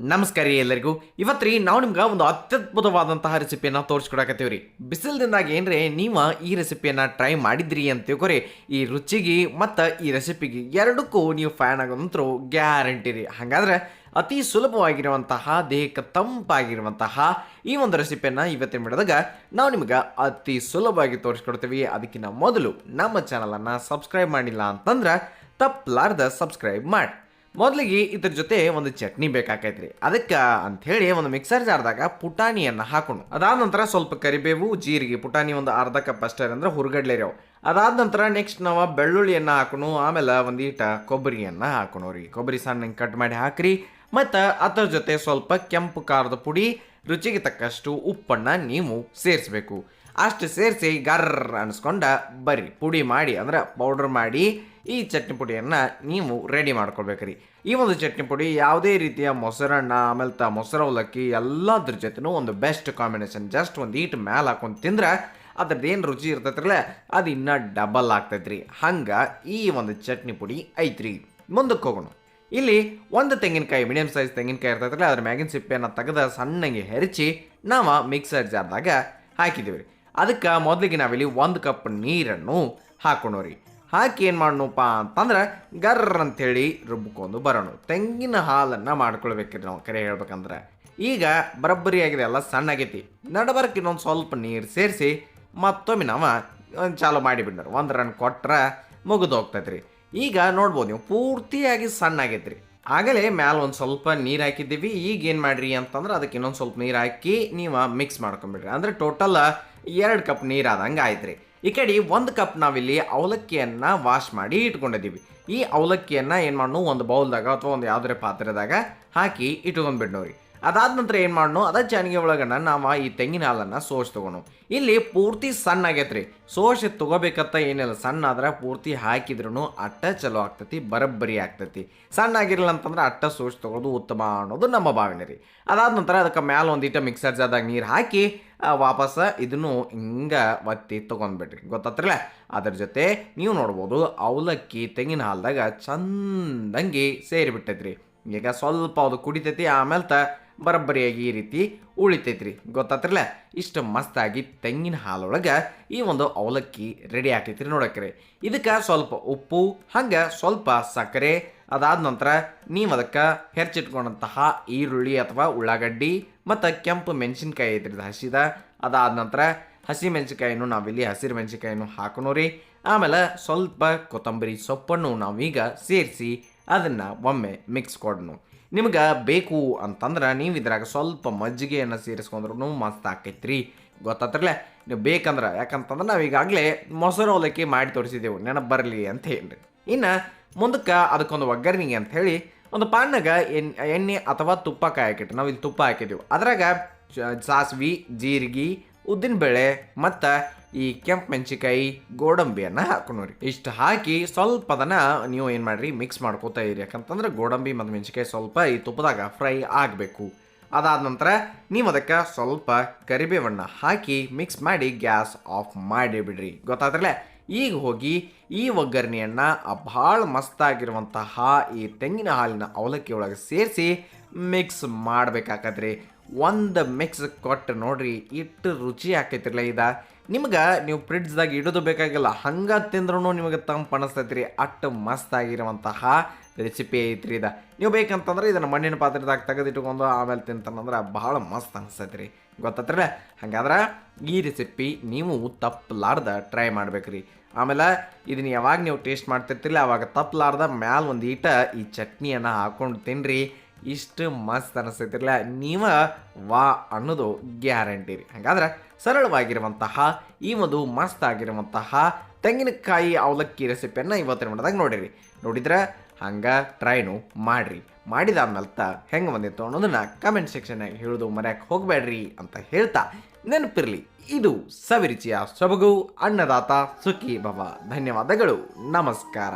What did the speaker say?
ನಮಸ್ಕಾರ ರೀ ಎಲ್ಲರಿಗೂ. ಇವತ್ತು ನಾವು ನಿಮ್ಗೆ ಒಂದು ಅತ್ಯದ್ಭುತವಾದಂತಹ ರೆಸಿಪಿಯನ್ನು ತೋರಿಸ್ಕೊಡಕತ್ತೀವಿ ರೀ. ಬಿಸಿಲದಿಂದಾಗಿ ಏನ್ರಿ ನೀವು ಈ ರೆಸಿಪಿಯನ್ನು ಟ್ರೈ ಮಾಡಿದ್ರಿ ಅಂತ ತಿಳ್ಕೊರಿ. ಈ ರುಚಿಗೆ ಮತ್ತು ಈ ರೆಸಿಪಿಗೆ ಎರಡಕ್ಕೂ ನೀವು ಫ್ಯಾನ್ ಆಗೋದಂತರೂ ಗ್ಯಾರಂಟಿ ರೀ. ಹಾಗಾದ್ರೆ ಅತಿ ಸುಲಭವಾಗಿರುವಂತಹ ದೇಹಕ್ಕೆ ತಂಪಾಗಿರುವಂತಹ ಈ ಒಂದು ರೆಸಿಪಿಯನ್ನು ಇವತ್ತಿನ ಬಿಡದಾಗ ನಾವು ನಿಮ್ಗೆ ಅತಿ ಸುಲಭವಾಗಿ ತೋರಿಸ್ಕೊಡ್ತೀವಿ. ಅದಕ್ಕಿಂತ ಮೊದಲು ನಮ್ಮ ಚಾನಲನ್ನು ಸಬ್ಸ್ಕ್ರೈಬ್ ಮಾಡಿಲ್ಲ ಅಂತಂದ್ರೆ ತಪ್ಪಲಾರ್ದ ಸಬ್ಸ್ಕ್ರೈಬ್ ಮಾಡಿ. ಮೊದಲಿಗೆ ಇದ್ರ ಜೊತೆ ಒಂದು ಚಟ್ನಿ ಬೇಕಾಕೈತ್ರಿ. ಅದಕ್ಕೆ ಅಂಥೇಳಿ ಒಂದು ಮಿಕ್ಸರ್ ಜಾರ್ದಾಗ ಪುಟಾಣಿಯನ್ನು ಹಾಕೊಂಡು ಅದಾದ ನಂತರ ಸ್ವಲ್ಪ ಕರಿಬೇವು, ಜೀರಿಗೆ, ಪುಟಾಣಿ ಒಂದು ಅರ್ಧ ಕಪ್ ಅಷ್ಟೇ ಅಂದ್ರೆ ಹುರ್ಗಡ್ಲೆ ಇರ್ಯಾವ. ಅದಾದ ನಂತರ ನೆಕ್ಸ್ಟ್ ನಾವು ಬೆಳ್ಳುಳ್ಳಿಯನ್ನು ಹಾಕೋಣ. ಆಮೇಲೆ ಒಂದೀಟ ಕೊಬ್ಬರಿಯನ್ನು ಹಾಕೋಣ ರೀ. ಕೊಬ್ಬರಿ ಸಣ್ಣ ಕಟ್ ಮಾಡಿ ಹಾಕ್ರಿ. ಮತ್ತು ಅದರ ಜೊತೆ ಸ್ವಲ್ಪ ಕೆಂಪು ಖಾರದ ಪುಡಿ, ರುಚಿಗೆ ತಕ್ಕಷ್ಟು ಉಪ್ಪನ್ನು ನೀವು ಸೇರಿಸ್ಬೇಕು. ಅಷ್ಟು ಸೇರಿಸಿ ಗರ್ರ ಅನ್ಸ್ಕೊಂಡ ಬರ್ರಿ ಪುಡಿ ಮಾಡಿ ಅಂದ್ರೆ ಪೌಡ್ರ್ ಮಾಡಿ ಈ ಚಟ್ನಿ ಪುಡಿಯನ್ನು ನೀವು ರೆಡಿ ಮಾಡ್ಕೊಳ್ಬೇಕ್ರಿ. ಈ ಒಂದು ಚಟ್ನಿ ಪುಡಿ ಯಾವುದೇ ರೀತಿಯ ಮೊಸರನ್ನ ಆಮೇಲೆ ಮೊಸರು ಅವಲಕ್ಕಿ ಎಲ್ಲದ್ರ ಜೊತೆನೂ ಒಂದು ಬೆಸ್ಟ್ ಕಾಂಬಿನೇಷನ್. ಜಸ್ಟ್ ಒಂದು ಈಟ್ ಮ್ಯಾಲೆ ಹಾಕೊಂಡು ತಿಂದ್ರೆ ಅದ್ರದ್ದು ಏನು ರುಚಿ ಇರ್ತೈತ್ರಲ್ಲ ಅದು ಇನ್ನೂ ಡಬಲ್ ಆಗ್ತೈತ್ರಿ. ಹಂಗೆ ಈ ಒಂದು ಚಟ್ನಿ ಪುಡಿ ಐತ್ರಿ. ಮುಂದಕ್ಕೆ ಹೋಗೋಣ. ಇಲ್ಲಿ ಒಂದು ತೆಂಗಿನಕಾಯಿ, ಮೀಡಿಯಮ್ ಸೈಜ್ ತೆಂಗಿನಕಾಯಿ ಇರ್ತೈತ್ರಲ್ಲ ಅದ್ರ ಮ್ಯಾಗಿನ ಸಿಪ್ಪೆಯನ್ನು ತೆಗೆದು ಸಣ್ಣಗೆ ಹೆರಚಿ ನಾವು ಮಿಕ್ಸರ್ ಜಾರ್ದಾಗ ಹಾಕಿದ್ದೀವಿ ರೀ. ಅದಕ್ಕೆ ಮೊದಲಿಗೆ ನಾವಿಲ್ಲಿ 1 ಕಪ್ ನೀರನ್ನು ಹಾಕೋಣ. ಹಾಕಿ ಏನು ಮಾಡೋಣಪ್ಪ ಅಂತಂದ್ರೆ ಗರ್ರ ಅಂಥೇಳಿ ರುಬ್ಕೊಂಡು ಬರೋಣ. ತೆಂಗಿನ ಹಾಲನ್ನು ಮಾಡ್ಕೊಳ್ಬೇಕ್ರಿ ನಾವು ಕರೆ ಹೇಳ್ಬೇಕಂದ್ರೆ. ಈಗ ಬರಬ್ಬರಿ ಆಗಿದೆ, ಎಲ್ಲ ಸಣ್ಣಾಗೈತಿ. ನಡಬರ್ಕ್ ಇನ್ನೊಂದು ಸ್ವಲ್ಪ ನೀರು ಸೇರಿಸಿ ಮತ್ತೊಮ್ಮೆ ನಾವು ಚಾಲು ಮಾಡಿಬಿಡ್ರಿ. 1 ರನ್ ಕೊಟ್ರೆ ಮುಗಿದು ಹೋಗ್ತೈತ್ರಿ. ಈಗ ನೋಡ್ಬೋದು ನೀವು ಪೂರ್ತಿಯಾಗಿ ಸಣ್ಣಾಗೈತ್ರಿ. ಆಗಲೇ ಮ್ಯಾಲೆ ಒಂದು ಸ್ವಲ್ಪ ನೀರು ಹಾಕಿದ್ದೀವಿ. ಈಗ ಏನು ಮಾಡಿರಿ ಅಂತಂದ್ರೆ ಅದಕ್ಕೆ ಇನ್ನೊಂದು ಸ್ವಲ್ಪ ನೀರು ಹಾಕಿ ನೀವು ಮಿಕ್ಸ್ ಮಾಡ್ಕೊಂಬಿಡ್ರಿ. ಅಂದರೆ ಟೋಟಲ್ 2 ಕಪ್ ನೀರು ಆದಂಗೆ ಆಯ್ತು ರೀ. ಈ ಕಡೆ 1 ಕಪ್ ನಾವಿಲ್ಲಿ ಅವಲಕ್ಕಿಯನ್ನು ವಾಶ್ ಮಾಡಿ ಇಟ್ಕೊಂಡಿದ್ದೀವಿ. ಈ ಅವಲಕ್ಕಿಯನ್ನು ಏನು ಮಾಡೋಣ, ಒಂದು ಬೌಲ್ದಾಗ ಅಥವಾ ಒಂದು ಯಾವುದೇ ಪಾತ್ರೆದಾಗ ಹಾಕಿ ಇಟ್ಕೊಂಡ್ಬಿಡ್ನೋರಿ. ಅದಾದ ನಂತರ ಏನು ಮಾಡೋಣ, ಅದ ಚಾನಿಗೆ ಒಳಗನ ನಾವು ಈ ತೆಂಗಿನ ಹಾಲನ್ನು ಸೋಸ್ ತೊಗೊಳು. ಇಲ್ಲಿ ಪೂರ್ತಿ ಸಣ್ಣ ಆಗೈತ್ರಿ. ಸೋಸ್ ತೊಗೋಬೇಕಂತ ಏನಿಲ್ಲ, ಸಣ್ಣ ಆದ್ರೆ ಪೂರ್ತಿ ಹಾಕಿದ್ರೂ ಅಟ್ಟ ಚಲೋ ಆಗ್ತೈತಿ, ಬರಬ್ಬರಿ ಆಗ್ತೈತಿ. ಸಣ್ಣ ಆಗಿರಲಿಲ್ಲ ಅಂತಂದ್ರೆ ಅಟ್ಟ ಸೋಸ್ ತೊಗೊಳೋದು ಉತ್ತಮ ಅನ್ನೋದು ನಮ್ಮ ಭಾವನೆ ರೀ. ಅದಾದ ನಂತರ ಅದಕ್ಕೆ ಮ್ಯಾಲೆ ಒಂದಿಟ ಮಿಕ್ಸರ್ ಜಾರ್ದಾಗ ನೀರು ಹಾಕಿ ವಾಪಸ್ ಇದನ್ನು ಹಿಂಗೆ ಒತ್ತಿ ತೊಗೊಂಡ್ಬಿಡ್ರಿ. ಗೊತ್ತಾತ್ರಲ್ಲ. ಅದ್ರ ಜೊತೆ ನೀವು ನೋಡ್ಬೋದು ಅವಲಕ್ಕಿ ತೆಂಗಿನ ಹಾಲ್ದಾಗ ಚಂದಂಗಿ ಸೇರಿಬಿಟ್ಟೈತ್ರಿ. ಈಗ ಸ್ವಲ್ಪ ಅದು ಕುಡಿತೈತಿ, ಆಮೇಲೆ ಬರಬ್ಬರಿಯಾಗಿ ಈ ರೀತಿ ಉಳಿತೈತ್ರಿ. ಗೊತ್ತಾತ್ರಲ್ಲ. ಇಷ್ಟು ಮಸ್ತಾಗಿ ತೆಂಗಿನ ಹಾಲೊಳಗೆ ಈ ಒಂದು ಅವಲಕ್ಕಿ ರೆಡಿ ಆಗ್ತೈತ್ರಿ. ನೋಡಕ್ರಿ ಇದಕ್ಕೆ ಸ್ವಲ್ಪ ಉಪ್ಪು, ಹಂಗೆ ಸ್ವಲ್ಪ ಸಕ್ಕರೆ, ಅದಾದ ನಂತರ ನೀವು ಅದಕ್ಕೆ ಹೆಚ್ಚಿಟ್ಕೊಂಡಂತಹ ಈರುಳ್ಳಿ ಅಥವಾ ಉಳ್ಳಾಗಡ್ಡಿ ಮತ್ತು ಕೆಂಪು ಮೆಣಸಿನ್ಕಾಯಿ ಐತ್ರಿ ಹಸಿದ. ಅದಾದ ನಂತರ ಹಸಿ ಮೆಣಸಿನ್ಕಾಯಿನೂ ನಾವಿಲ್ಲಿ ಹಸಿರು ಮೆಣಸಿನ್ಕಾಯಿನೂ ಹಾಕೋಣ. ಆಮೇಲೆ ಸ್ವಲ್ಪ ಕೊತ್ತಂಬರಿ ಸೊಪ್ಪನ್ನು ನಾವೀಗ ಸೇರಿಸಿ ಅದನ್ನು ಒಮ್ಮೆ ಮಿಕ್ಸ್ ಕೊಡೋಣ. ನಿಮ್ಗೆ ಬೇಕು ಅಂತಂದ್ರೆ ನೀವು ಇದ್ರಾಗ ಸ್ವಲ್ಪ ಮಜ್ಜಿಗೆಯನ್ನು ಸೇರಿಸ್ಕೊಂಡ್ರೂ ಮಸ್ತ್ ಆಕೈತ್ರಿ. ಗೊತ್ತಾತ್ರಲ್ಲ. ನೀವು ಬೇಕಂದ್ರೆ, ಯಾಕಂತಂದ್ರೆ ನಾವು ಈಗಾಗಲೇ ಮೊಸರು ಅವಲಕ್ಕಿ ಮಾಡಿ ತೋರಿಸಿದ್ದೆವು, ನೆನಪು ಬರಲಿ ಅಂತ ಹೇಳ್ರಿ. ಇನ್ನು ಮುಂದಕ್ಕೆ ಅದಕ್ಕೊಂದು ಒಗ್ಗರಣೆಗೆ ಅಂತ ಹೇಳಿ ಒಂದು ಪಾನ್ನಾಗ ಎಣ್ಣೆ ಅಥವಾ ತುಪ್ಪ ಕಾಯಕ್ಕಿಟ್ಟು ನಾವು ಇಲ್ಲಿ ತುಪ್ಪ ಹಾಕಿದ್ದೆವು. ಅದ್ರಾಗ ಸಾಸಿವೆ, ಜೀರಿಗೆ, ಉದ್ದಿನಬೇಳೆ ಮತ್ತು ಈ ಕೆಂಪು ಮೆಣಸಿಕಾಯಿ, ಗೋಡಂಬಿಯನ್ನು ಹಾಕೋಣ. ಇಷ್ಟು ಹಾಕಿ ಸ್ವಲ್ಪ ಅದನ್ನು ನೀವು ಏನು ಮಾಡಿರಿ ಮಿಕ್ಸ್ ಮಾಡ್ಕೋತಾ ಇರಿ. ಯಾಕಂತಂದ್ರೆ ಗೋಡಂಬಿ ಮತ್ತು ಮೆಣಸಿಕಾಯಿ ಸ್ವಲ್ಪ ಈ ತುಪ್ಪದಾಗ ಫ್ರೈ ಆಗಬೇಕು. ಅದಾದ ನಂತರ ನೀವು ಅದಕ್ಕೆ ಸ್ವಲ್ಪ ಕರಿಬೇವನ್ನು ಹಾಕಿ ಮಿಕ್ಸ್ ಮಾಡಿ ಗ್ಯಾಸ್ ಆಫ್ ಮಾಡಿಬಿಡ್ರಿ. ಗೊತ್ತಾದ್ರಲ್ಲ. ಈಗ ಹೋಗಿ ಈ ಒಗ್ಗರಣೆಯನ್ನು ಭಾಳ ಮಸ್ತಾಗಿರುವಂತಹ ಈ ತೆಂಗಿನ ಹಾಲಿನ ಅವಲಕ್ಕಿ ಒಳಗೆ ಸೇರಿಸಿ ಮಿಕ್ಸ್ ಮಾಡಬೇಕಾಕತ್ರಿ. ಒಂದು ಮಿಕ್ಸ್ ಕೊಟ್ಟು ನೋಡ್ರಿ ಇಟ್ಟು ರುಚಿ ಆಕೈತಿರಲ್ಲ. ನಿಮ್ಗೆ ನೀವು ಫ್ರಿಡ್ಜ್ದಾಗ ಇಡೋದು ಬೇಕಾಗಿಲ್ಲ, ಹಂಗೆ ತಿಂದ್ರೂ ನಿಮಗೆ ತಂಪು ಅನಿಸ್ತೈತ್ರಿ. ಅಷ್ಟು ಮಸ್ತಾಗಿರುವಂತಹ ರೆಸಿಪಿ ಐತ್ರಿ ಇದು. ನೀವು ಬೇಕಂತಂದ್ರೆ ಇದನ್ನು ಮಣ್ಣಿನ ಪಾತ್ರೆದಾಗ ತೆಗೆದಿಟ್ಕೊಂಡು ಆಮೇಲೆ ತಿಂತಂದ್ರೆ ಭಾಳ ಮಸ್ತ್ ಅನಿಸ್ತೈತ್ರಿ. ಗೊತ್ತಾತ್ರಲ್ಲ. ಹಾಗಾದ್ರೆ ಈ ರೆಸಿಪಿ ನೀವು ತಪ್ಪಲಾರ್ದ ಟ್ರೈ ಮಾಡ್ಬೇಕ್ರಿ. ಆಮೇಲೆ ಇದನ್ನು ಯಾವಾಗ ನೀವು ಟೇಸ್ಟ್ ಮಾಡ್ತಿರ್ತಿಲ್ಲ ಅವಾಗ ತಪ್ಪಲಾರ್ದ ಮ್ಯಾಲೆ ಒಂದು ಈಟ ಈ ಚಟ್ನಿಯನ್ನು ಹಾಕ್ಕೊಂಡು ತಿನ್ನಿರಿ. ಇಷ್ಟು ಮಸ್ತ್ ಅನಿಸ್ತೈತಿರಲ್ಲ, ನೀವು ವಾ ಅನ್ನೋದು ಗ್ಯಾರಂಟಿ ರೀ. ಹಾಗಾದ್ರೆ ಸರಳವಾಗಿರುವಂತಹ ಈ ಒಂದು ಮಸ್ತ್ ಆಗಿರುವಂತಹ ತೆಂಗಿನಕಾಯಿ ಅವಲಕ್ಕಿ ರೆಸಿಪಿಯನ್ನು ಇವತ್ತಿನ ಮಾಡಿದಾಗ ನೋಡಿದ್ರೆ ಹಂಗೆ ಟ್ರೈನು ಮಾಡಿರಿ. ಮಾಡಿದಾದ್ಮೇಲೆ ಹೆಂಗೆ ಬಂದಿತ್ತು ಅನ್ನೋದನ್ನು ಕಮೆಂಟ್ ಸೆಕ್ಷನ್ನಾಗಿ ಹೇಳೋದು ಮರ್ಯಾಕೆ ಹೋಗಬೇಡ್ರಿ ಅಂತ ಹೇಳ್ತಾ ನೆನಪಿರಲಿ, ಇದು ಸವಿರುಚಿಯ ಸೊಬಗು. ಅನ್ನದಾತ ಸುಖಿ ಭವ. ಧನ್ಯವಾದಗಳು. ನಮಸ್ಕಾರ.